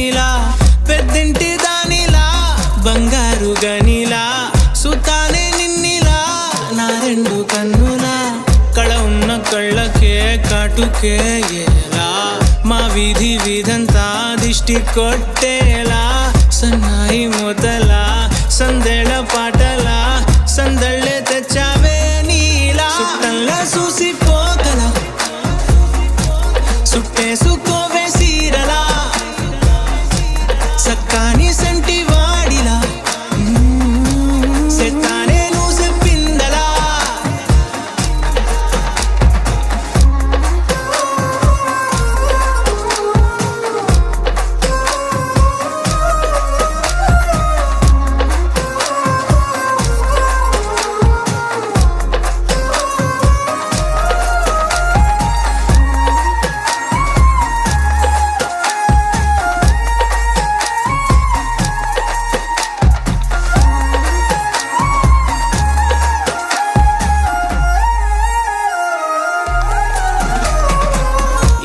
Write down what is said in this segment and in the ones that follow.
గనిలా పెద్దింటి దానిలా బంగారు గనిలా సుతానే నిన్నిలా నా రెండు కన్నులా కళ ఉన్న కళ్ళకే కాటుకే ఎలా మా వీధి వీధంతా దిష్టి కొట్టేలా సన్నాయి మూతలా సందేళ పాటలా సందళ్ళే తెచ్చావే నీలా సుట్టంలా చూసిపోగల సుట్టేసుకోవే సీరలా సక్కాని సంటి వాడిలా సెత్తానే నువ్వు చెప్పిందలా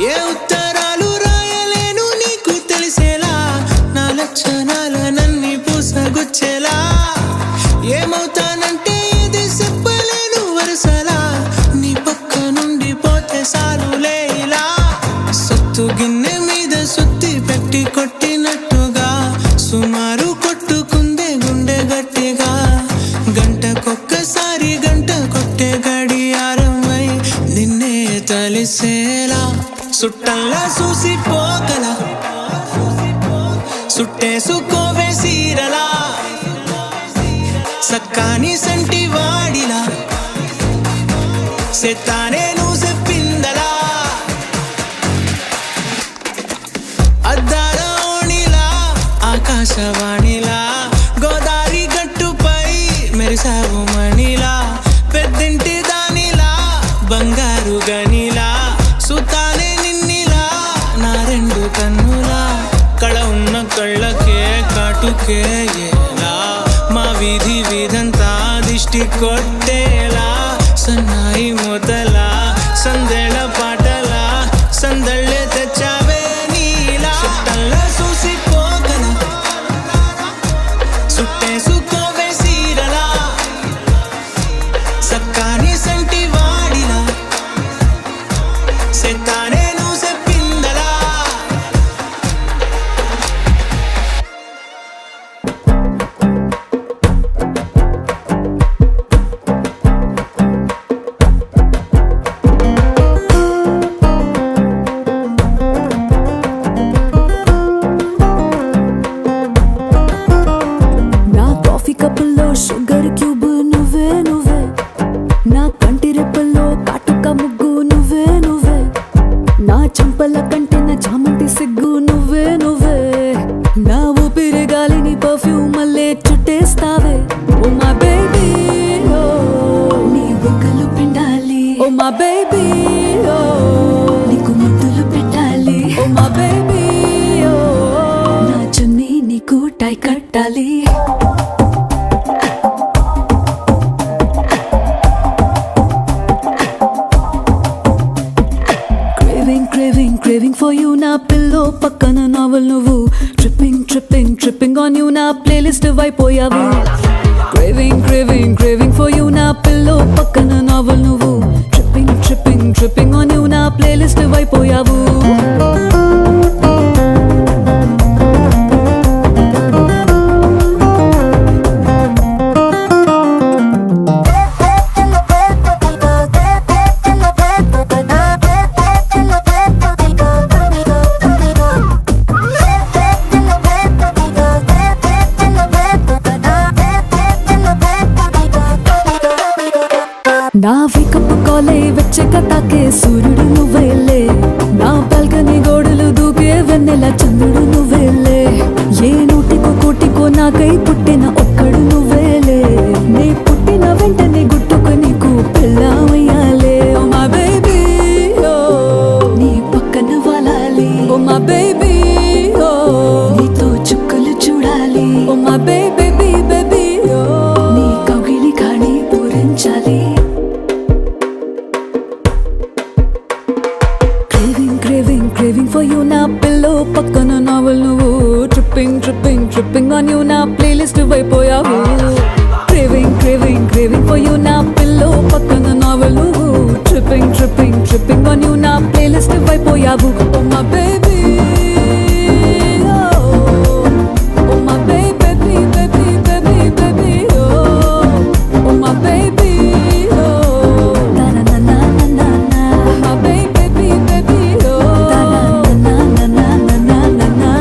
ఏ ఉత్తరాలు రాయలేను నీకు తెలిసేలా నా లక్షణాలనన్నీ పూసగుచ్చేలా ఏమవుతానంటే ఇది చెప్పలేను వరుసలా నీ పక్క నుండి పోతే సాలులే ఇలా సొత్తు గిన్నె మీద సుత్తి పెట్టి కొట్టినట్టుగా సుమారు కొట్టుకుందే గుండె గట్టిగా గంటకొక్కసారి గంట కొట్టే గడియారమై నిన్నే తలిసేలా సుట్టంలా చూసిపోగల సుట్టేసుకోవే సీరలా సక్కాని సంటి వాడిలా సెత్తానే నువ్వు చెప్పిందలా అద్దాల ఓణిలా ఆకాశవాణిలా గోదావరి గట్టుపై మెరిసావు మణిలా పెద్దింటి దానిలా బంగారు గనిలా సుతానే నిన్నిలా నా రెండు కన్నులా కళ ఉన్న కళ్ళకే కాటుకే ఎలా మా వీధి వీధంతా దిష్టి కొట్టేలా సన్నాయి మూతలా సందేళ పాటలా సందళ్ళే తెచ్చావే నీలా సుట్టంలా చూసిపోగల సుట్టేసుకోవే సీరలా సక్కాని సంటి వాడిలా సెత్తానే నువ్వు చెప్పిందలా నా కాఫీ కప్పుల్లో షుగర్ క్యూబ్ నువ్వే నువ్వే నా కంటి రెప్పల్లో కాటుక ముగ్గు నువ్వే నువ్వే నా చెంపల కంటే నా చామంతి సిగ్గు నువ్వే నువ్వే నా ఊపిరి గాలిని పర్ఫ్యూమ్ మల్లే చుట్టేస్తావే ఓ మా బేబీ ఓ నీ బుగ్గలు పిండాలి ఓ మా బేబీ ఓ నీకు ముద్దులు పెట్టాలి ఓ మా బేబీ ఓ నా చున్నీ నీకు టై కట్టాలి Craving for you నా పిల్లో పక్కన నావల్ నువ్వు tripping on you నా ప్లేలిస్ట్ అయిపోయావు Craving for you నా పిల్లో పక్కన నావల్ నువ్వు tripping on you నా ప్లేలిస్ట్ అయిపోయావు నా వేకప్ కాలే వెచ్చగా తాకే సూర్యుడు నువ్వేలే నా బాల్కనీ గోడలు దూకే వెన్నెల చంద్రుడు నువ్వేలే ఏ నూటికో కోటికో నాకై పుట్టిన ఒక్కడు నువ్వేలే నీ పుట్టిన వెంటనే గుట్టుకు నీకు పెళ్ళామయ్యాలే ఓ మా బేబీ ఓ నీ పక్కన వాలాలి ఓ మా బేబీ ఓ నీతో చుక్కలు చూడాలి ఓ మా బేబీ ఓ నీ కౌగిలి కాడి పూరించాలి Craving for you నా పిల్లో పక్కన నావల్ నువ్వు on you నా ప్లేలిస్ట్ అయిపోయావు craving craving craving for you నా పిల్లో పక్కన నావెల్ నువ్వు tripping tripping tripping on you నా ప్లేలిస్ట్ అయిపోయావు oh my baby oh my baby baby baby baby oh my baby నా నా నా నా నా నా ఓ మై బేబీ బేబీ నా నా నా నా నా నా నా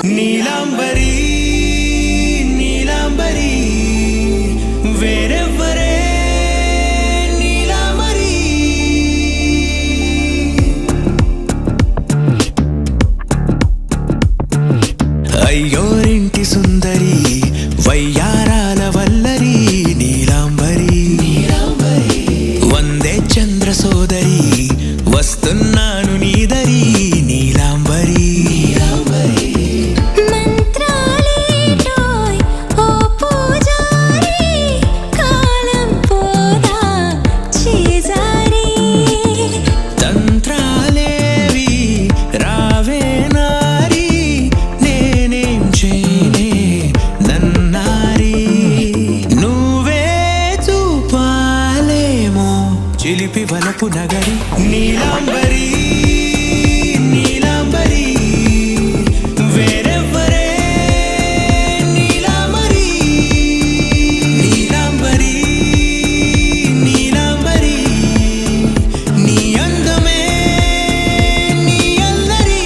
నీలాంబరి నీలాంబరి వేరెవ్వరే నీలాంబరి అయ్యోరింటి సుందరి వయ్యారాల వల్లరి నీలాంబరి వందే చంద్ర సోదరి వస్తున్నాను నీదరి నీలాంబరి తంత్రాలేవి రావే నారి నేనేం చేయనే నన్నారి నువ్వే చూపాలేమో చిలిపి వలపు నగరి నీలాంబరి నీలాంబరి వేరెవ్వరే నీలాంబరి నీలాంబరి నీలాంబరి నీ అందమే నీ అల్లరి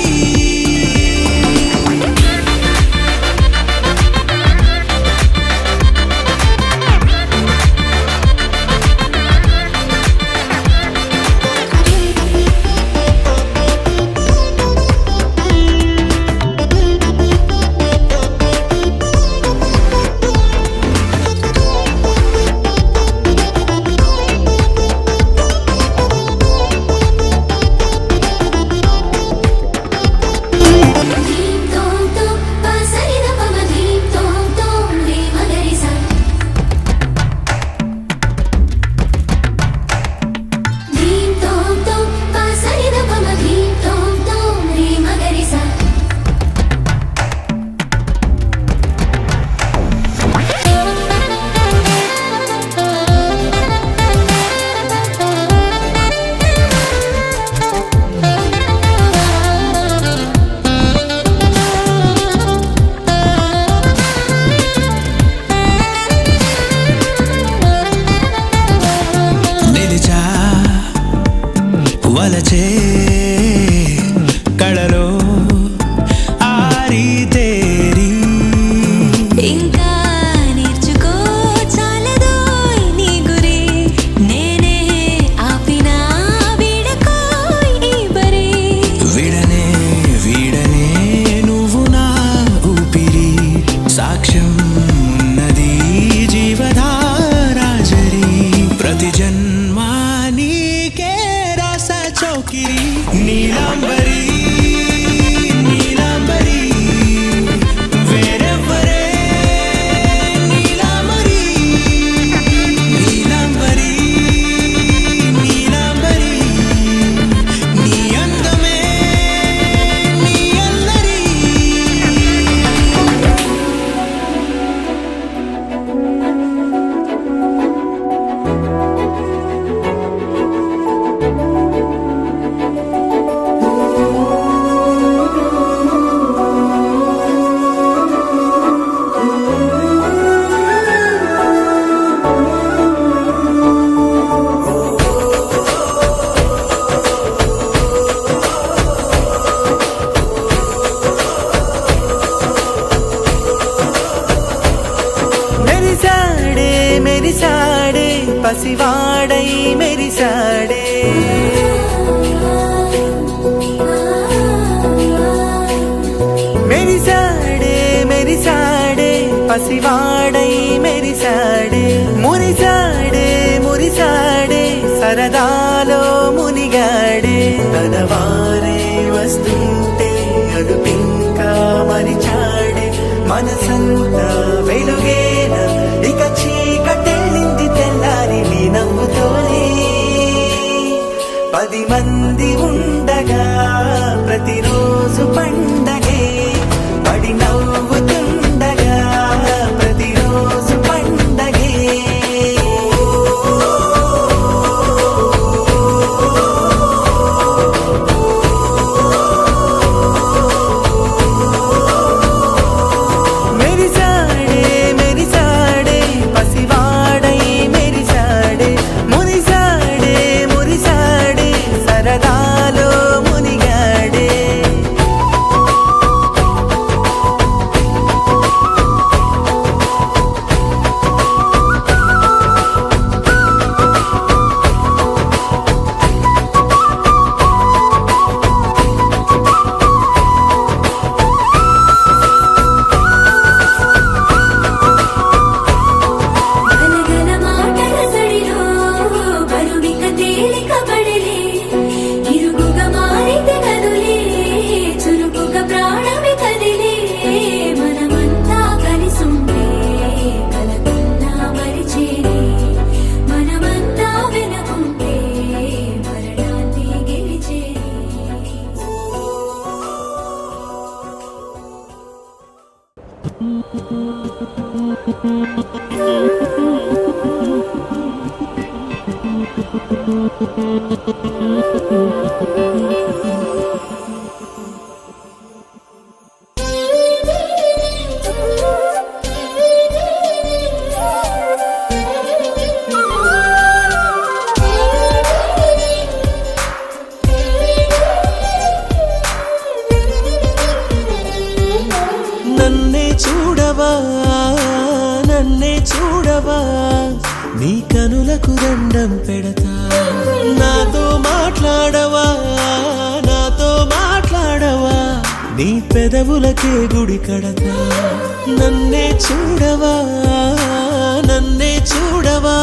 నిలిచా వలచే కళలో ఆరి తేరి ఇంకా నేర్చుకో చాలదోయ్ నీ గురి నేనే ఆపినా వీడకోయ్ ఈ బరి విడనే వీడనే నువ్వు నా ఊపిరి సాక్ష్యం ఉన్నది జీవధారాజరి ప్రతి జన్మా నీకే రాస చౌకిరి నీలాంబరి నీలాంబరి వేరెవ్వరే నీలాంబరి నీలాంబరి నీలాంబరి నీ అందమే నీ అల్లరి విరిసాడే పసివాడై మెరిసాడే మెరిసాడే మెరిసాడే పసివాడై మెరిసాడే మురిసాడే మురిసాడే సరదాలో మునిగాడే తన వారే వస్తుంటే అడుపింకా మరిచాడే మనసంతా వెలుగేన ఇక చీకటెళ్ళింది తెల్లారి నీ నవ్వుతోనే 10 మంది ఉండగా ప్రతిరోజు పండగే పడి నవ్వుతుండగా ప్రతిరోజు పండగే మెరిసాడే మెరిసాడే పసివాడై మెరిసాడే మురిసాడే మురిసాడే సరదాలో మునిగాడే గలగల మాటల సడిలో బరువిక తేలిక పడలే ఇరుగుగా మారితే కదులే చురుకుగా ప్రాణమి కదిలే మనమంతా కలిసుంటే కలకన్నా మరిచేనే మనమంతా వెనకుంటే మరణాన్ని గెలిచేనే నన్నే చూడవా నన్నే చూడవా నీ కనులకు దండం పెడతా నాతో మాట్లాడవా నాతో మాట్లాడవా నీ పెదవులకే గుడి కడతా నన్నే చూడవా నన్నే చూడవా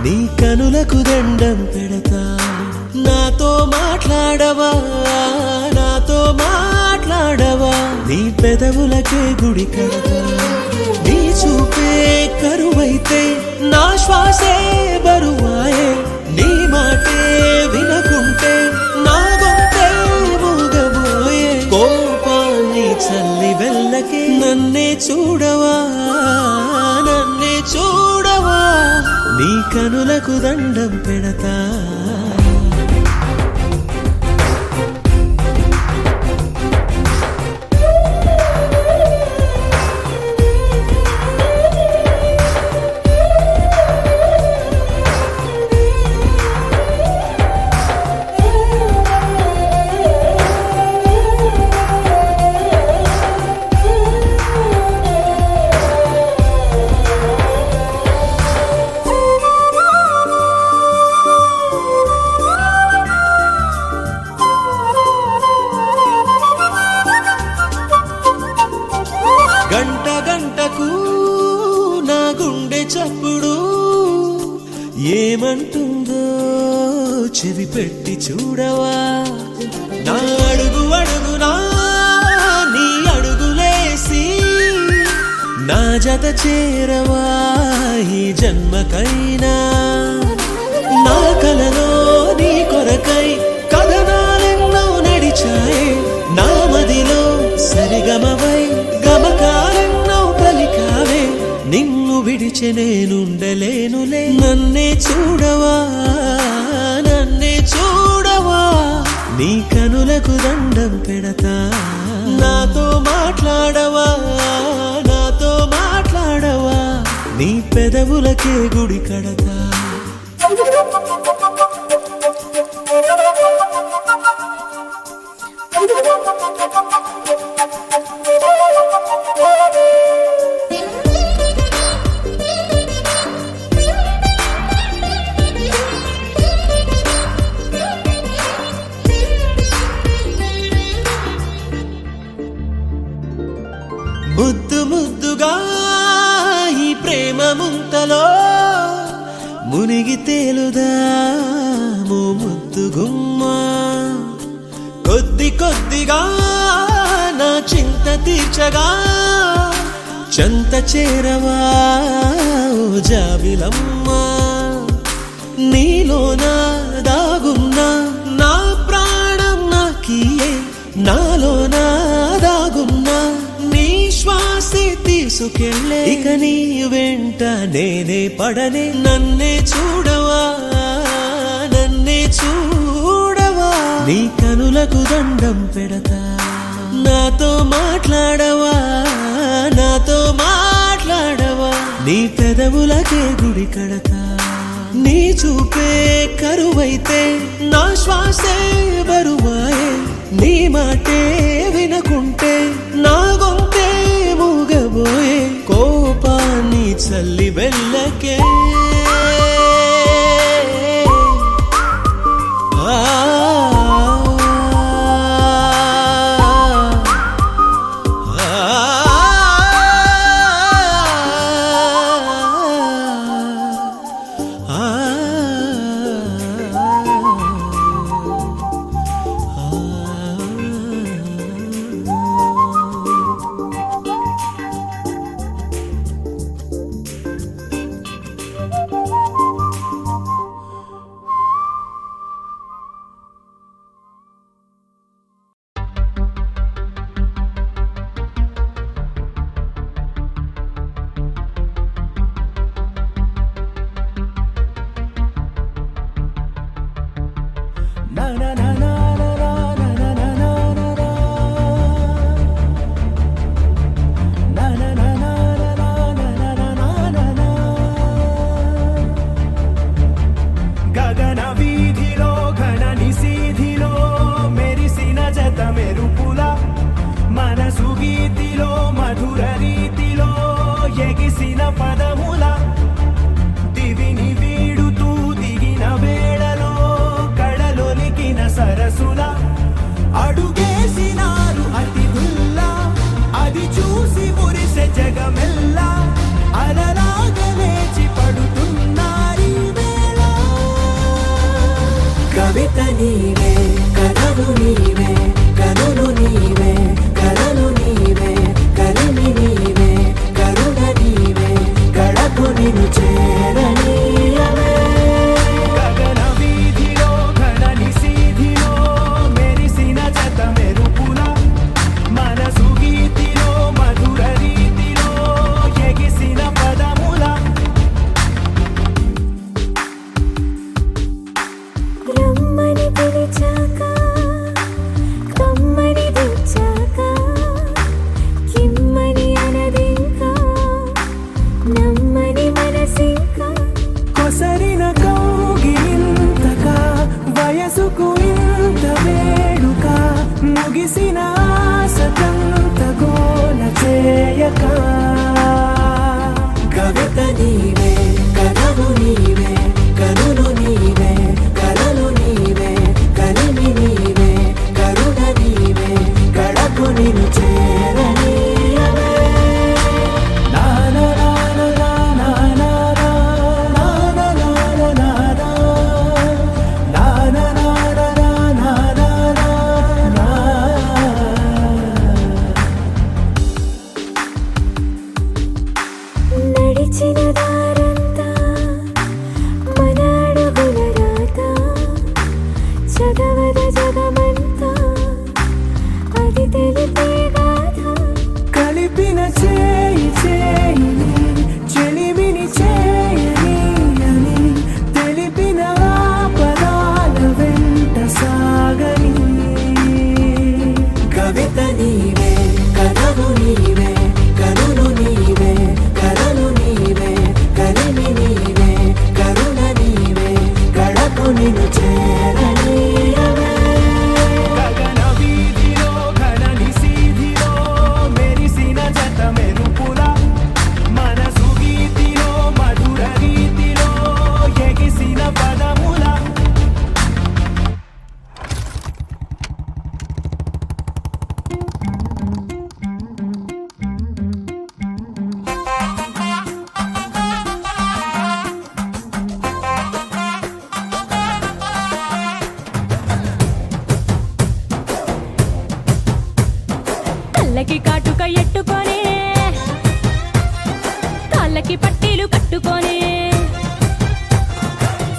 నీ కనులకు దండం పెడతా నాతో మాట్లాడవా నాతో మాట్లాడవా నీ పెదవులకే గుడి కడతా నీ చూపే కరువైతే నా శ్వాసే బరువాయే నీ మాటే వినకుంటే నా గొంతే మూగబోయే కోపాన్ని చల్లి వెళ్ళకే నన్నే చూడవా నన్నే చూడవా నీ కనులకు దండం పెడతా గంట గంటకు నా గుండె చప్పుడు ఏమంటుందో చెవి పెట్టి చూడవా నా అడుగు అడుగునా నీ అడుగులేసి నా జత చేరవా ఈ జన్మకైనా నా కలలో నీ కొరకై కథనాలెన్నో నడిచాయి నా మదిలో సరిగమవై గమకాలెన్నో పలికావే నిన్ను విడిచె నేనుండలేనులే నన్నే చూడవా నన్నే చూడవా నీ కనులకు దండం పెడతా నాతో మాట్లాడవా నాతో మాట్లాడవా నీ పెదవులకే గుడి కడతా మునిగి తేలుదాము ముద్దు గుమ్మా కొద్ది కొద్దిగా నా చింత తీర్చగా చంత చేరవా ఓ జాబిలమ్మా నీలోన దాగున్నా నా ప్రాణం నాకియే నాలోన దాగున్నా నీ శ్వాసే తీసుకెళ్ళే ఇక నీ వెంట నేనే పడనే నన్నే చూడవా నన్నే చూడవా నీ కనులకు దండం పెడతా నాతో మాట్లాడవా నాతో మాట్లాడవా నీ పెదవులకే గుడి కడతా నీ చూపే కరువైతే నా శ్వాసే బరువాయే నీ మాటే వినకుంటే నా గొంతే మూగబోయే కోపాన్ని చల్లి వెళ్ళకే కథలు నీవే కనులు నీవే కలలు నీవే కలి మెడకి పట్టీలు కట్టుకొని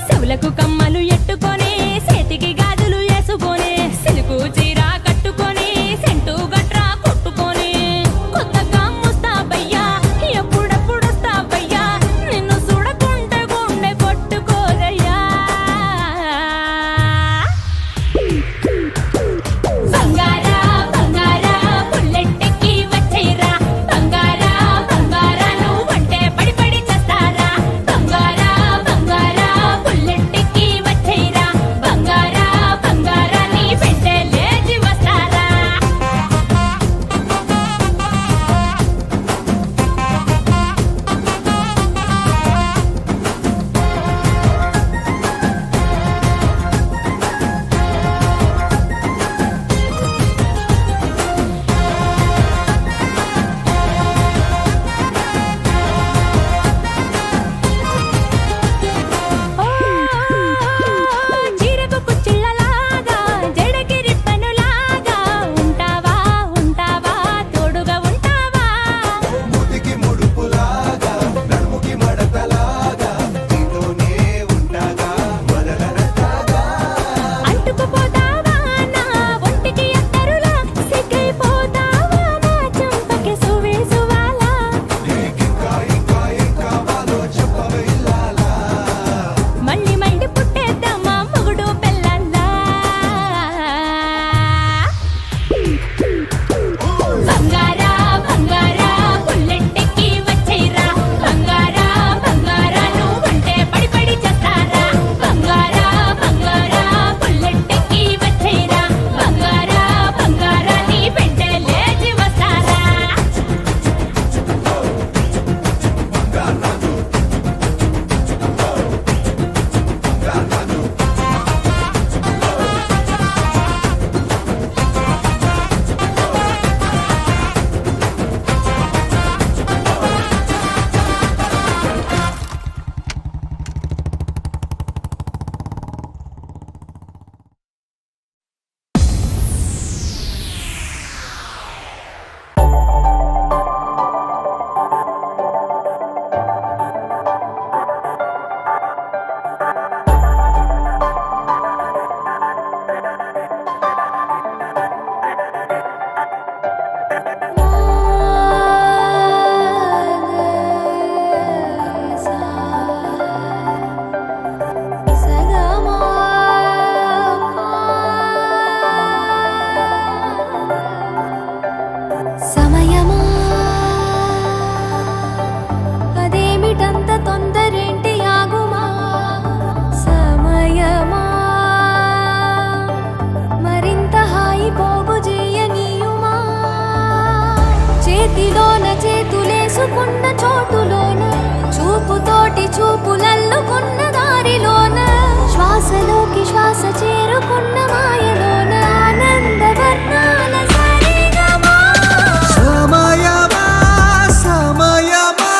చెవులకు కమ్మలు ఎట్టుకొని చేతికి గాజులు వేసుకొని సిలుకు చీర కట్టుకొని సెంటు గట్రా కొట్టుకొని కొత్తగా ముస్తాబయ్యా ఎప్పుడెప్పుడు వస్తావయ్యా నిన్ను చూడకుంటే గుండె కొట్టుకోదయ్యా బంగారా బంగారా బుల్లెట్టెక్కి వచ్చేరా బంగారా బంగారా నువ్వంటే పడి పడి చేస్తారా బంగారా బంగారా బుల్లెట్టెక్కి వచ్చేరా బంగారా బంగారా నీ వెంటే లేచి వస్తారా చీరకు కుచ్చిళ్ళలాగా జడకి రిబ్బనులాగా ఉంటావా ఉంటావా తోడుగా ఉంటావా ముదికి ముడుపులాగా నడుముకి మడతలాగా నీతోనే ఉంటాగా మొదలనటాగా అంటుకుపోతావా నా ఒంటికి అత్తరులా సిగ్గైపోతావా నా చెంపకి సువేసువాలా నీకింకా ఇంకా ఏం కావాలో చెప్పవే ఇల్లాలా మళ్ళీ మళ్ళీ పుట్టేద్దామా మొగుడు పెళ్ళల్లా బంగారా బంగారా బుల్లెట్టెక్కి వచ్చేరా బంగారా బంగారా నువ్వంటే పడి పడి చేస్తారా బంగారా బంగారా బుల్లెట్టెక్కి వచ్చేరా బంగారా బంగారా నీ వెంటే లేచి వస్తారా సమయమా అదేమిటంత తొందరేంటి ఆగుమా సమయమా మరింత హాయి పోగు చేయనీయుమా చేతిలోన చేతులేసుకున్న చోటులోన చూపుతోటి చూపులల్లుకున్న దారిలోన శ్వాసలోకి శ్వాస చేరుకున్న మాయలోన ఆనందవర్ణాల సరిగమా సమయమా సమయమా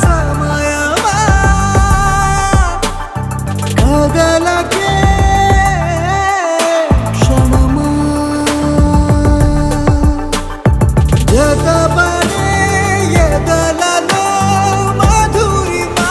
సమయమా కదలకే క్షణమా జతపడే ఎదలలో మధురిమా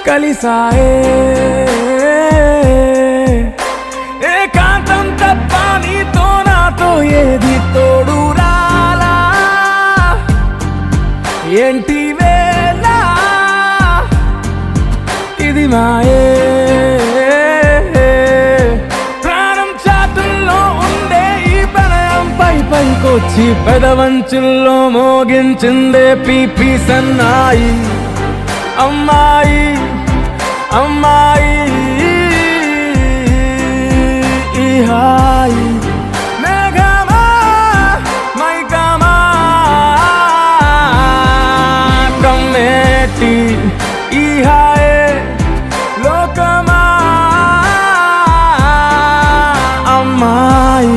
కలిసాయే ఏకాంతం తప్ప నీతో నాతో ఏది తోడు రాలా ఏంటి వేళ ఇది మాయే ప్రాణం చాతుల్లో ఉండే ఈ ప్రణయం పైకొచ్చి పెదవంచుల్లో మోగించిందే పీపీ సన్నాయి అమ్మాయి అమ్మాయి ఈ హాయి మేఘమా మైకమా కమ్మేటి ఈ హాయే లోకమా అమ్మాయి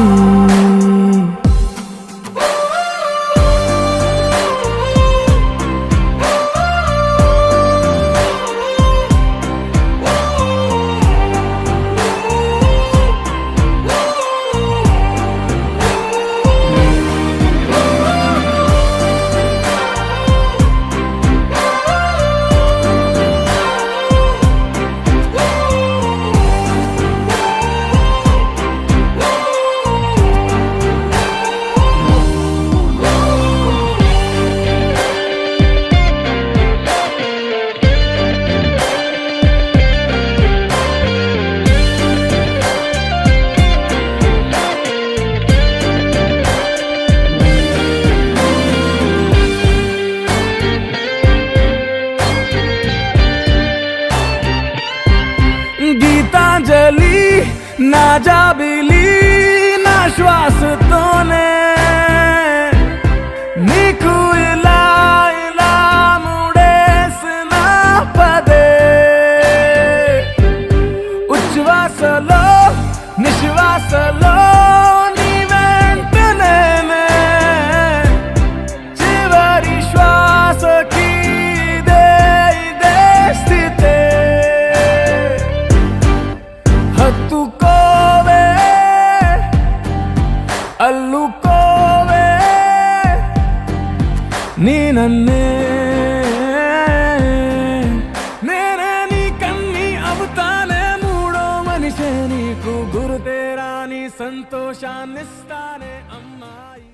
గీతాంజలి నా జాబిలి నా శ్వాసతోనే నీకు ఇలా ఇలా ముడేసిన పదే ఉచ్ఛ్వాసలో నిశ్వాసలో నీ వెంట నేనే చివరి శ్వాసకి ఇదే స్థితే హత్తుకోవే అల్లుకోవే నీ నన్నే నేనే నీ కన్ని అవుతానే మూడో మనిషే నీకు గురుతేరా నీ సంతోషాన్నిస్తానే అమ్మాయి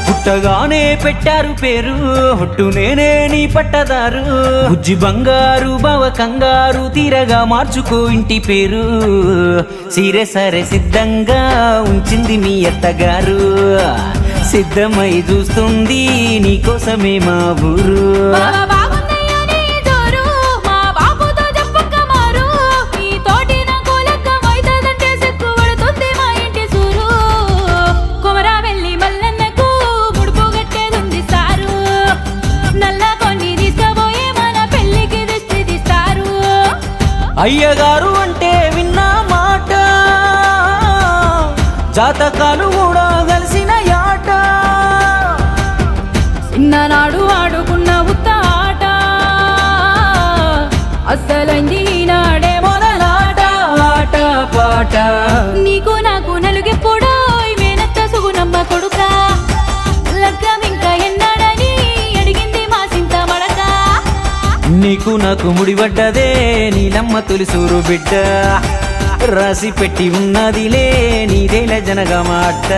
పుట్టగానే పెట్టారు పేరు హొట్టు నేనే నీ పట్టదారు బుజ్జి బంగారు బావ కంగారు తీరగా మార్చుకో ఇంటి పేరు సీరే సరే సిద్ధంగా ఉంచింది మీ అత్తగారు సిద్ధమై చూస్తుంది నీకోసమే మా ఊరు అయ్యగారు అంటే విన్నా మాట జాతకాలు కూడా కలిసిన యాట చిన్ననాడు ఆడుకున్న ఉత్త ఆట అస్సలైంది ఈనాడే మొదలాట ఆట పాట నీకు నాకు నలుగెప్పుడో మేనత్త సుగుణమ్మ కొడుక లగ్గం ఇంకా ఎన్నాడని అడిగింది మా సింత మడక నీకు నాకు ముడిపడ్డదే నీలమ్మ తొలిసూరు బిడ్డ రాసి పెట్టి ఉన్నదిలే నీదేల జనగా మాట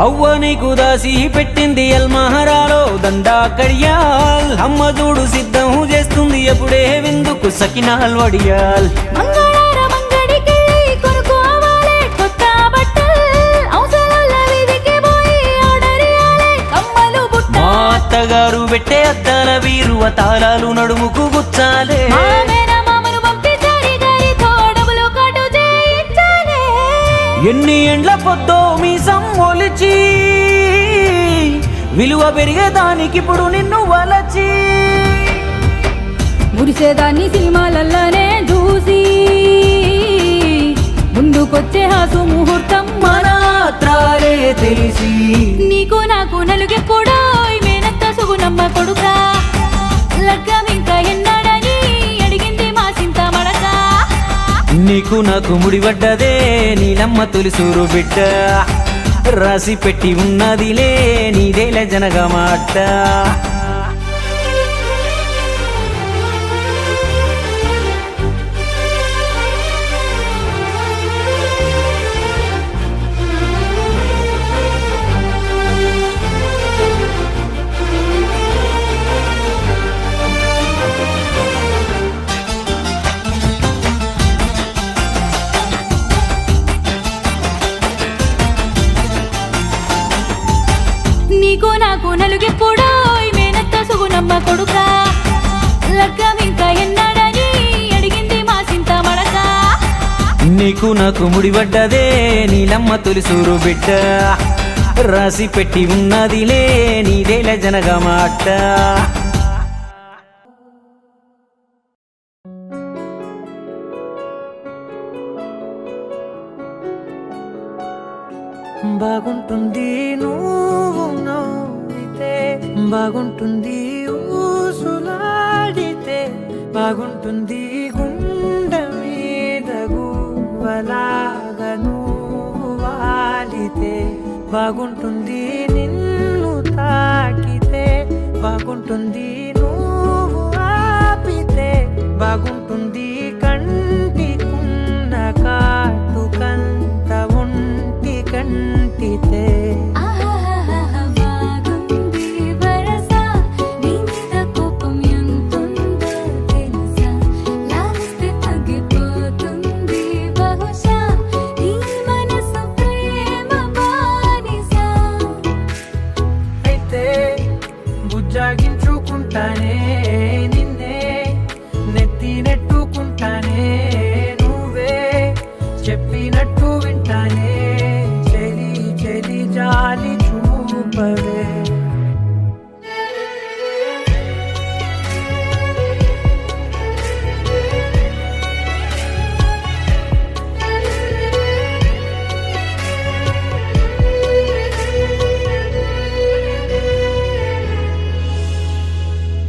అవ్వ నీకు దాసి పెట్టింది అల్మహరాలో దండా కడియాల్ అమ్మ చూడు సిద్ధం చేస్తుంది ఎప్పుడే విందుకు సకినాల్ వడియాల్ మంగళార బంగారు పెట్టే అద్దాల వీరువ తాళాలు నడుముకు గుచ్చాలే మామను పంపి జారి జారితో డబ్బులు కట్టు చేయించాలే. ఎన్ని ఎండ్ల పొద్దో మీసం ఒలిచి విలువ పెరిగేదానికిప్పుడు నిన్ను వలచి మురిసేదాన్ని సినిమాలల్లోనే చూసి ముందుకొచ్చే హాసు ముహూర్తం మాత్రాలే తెలిసి నీకు నాకు నలుగెప్పుడో మేనత్త సుగుణమ్మ కొడుక లగ్గం ఇంకా ఎన్నాడని అడిగింది మా సింత మడక. నీకు నాకు ముడిపడ్డదే నీలమ్మ తొలిసూరు బిడ్డ రాసి పెట్టి ఉన్నదిలే నీదేల జనగా మాట నీకు నాకు నలుగెప్పుడో మేనత్త సుగుణమ్మ కొడుక లగ్గం ఇంకా ఎన్నాడని అడిగింది మా సింత మడక. నీకు నాకు ముడిపడ్డదే నీలమ్మ తొలిసూరు బిడ్డ రాసి పెట్టి ఉన్నదిలే నీదేల జనగా మాట బాగుంటుంది నువ్వు నవ్వితే బాగుంటుంది ఊసులాడితే బాగుంటుంది గుండె మీద గువ్వలాగా నువ్వు వాలితే బాగుంటుంది నిన్ను తాకితే బాగుంటుంది నువ్వు ఆపితే బాగుంటుంది కంటికున్న కాటుకంత ఒంటి కంటితే ఆహాహాహా బాగుంది వరస నీ మీద కోపం ఎంతుందో తెలుసా లాలిస్తే తగ్గిపోతుంది బహుశా నీ మనసు ప్రేమ బానిస. అయితే బుజ్జాగించుకుంటానే నిన్నే నెత్తి నెట్టుకుంటానే నువ్వే చెప్పినట్టు వింటానే చెలి చెలి జాలి చూపవే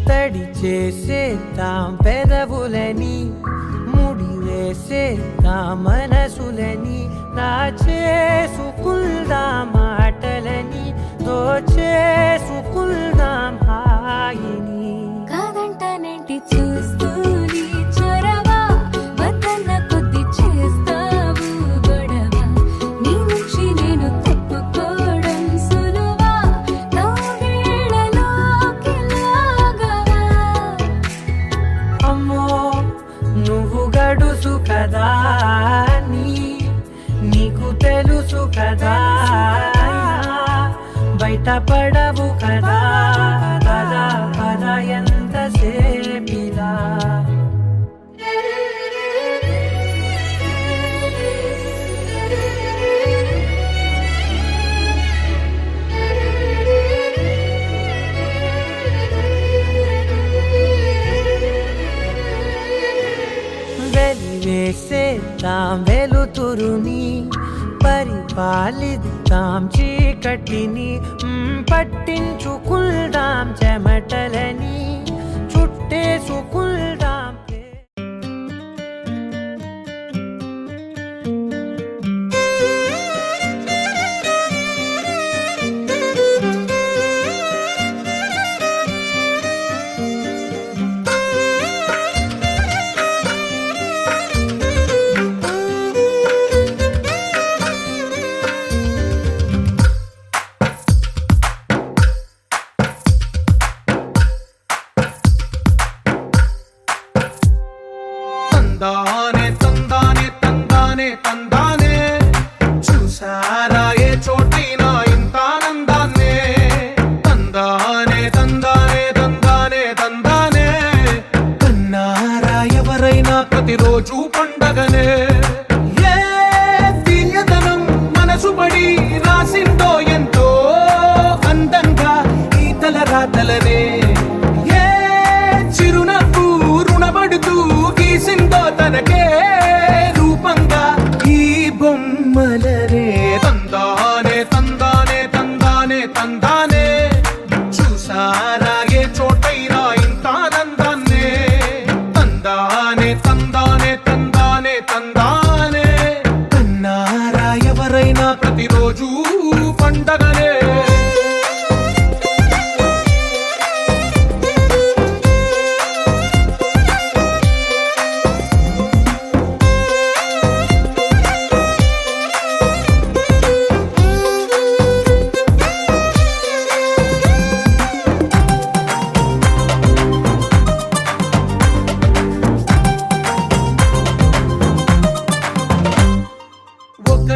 తడి చేసేద్దాం పెదవులని ముడి వేసేద్దాం మనసులని నా చేసుకుందాం మాటలని దోచేసుకుందాం హాయిని కాదంటానేంటి చూస్తూ నీ చొరవ వద్దన్న కొద్ది చేస్తావు గొడవ నీ నుంచి నేను తప్పుకోవడం సులువా నవ్వేళ్ళలోకి లాగవా. అమ్మో నువ్వు గడుసు కదా నీకు తెలుసు కదా బయట పడవు కదా పద పద ఎంత సేపిలా వెలివేసేద్దాం వెలుతురుని పరిపాలిద్దాం చీకటిని పట్టించుకుందాం చెమటలని చుట్టేసుకుందాం తందానే తందానే తందానే తందానే చూసారా ఏ చోటైనా ఇంత ఆనందాన్నే తందానే తందానే ఎవరైనా ప్రతిరోజు పండగనే ఏ తీయదనం మనసు పడి రాసిందో ఎంతో అందంగా ఈ తల రాతలనే ఏ చిరునవ్వు రుణపడుతూ గీసిందో తనకే రూపంగా ఈ బొమ్మలనే తందానే తందానే తందానే తందానే చూసారాగే చోటైనా ఇంత ఆనందాన్నే తందానే తందానే తందానే తందానే కన్నారా ఎవరైనా ప్రతిరోజు పండగనే ఒక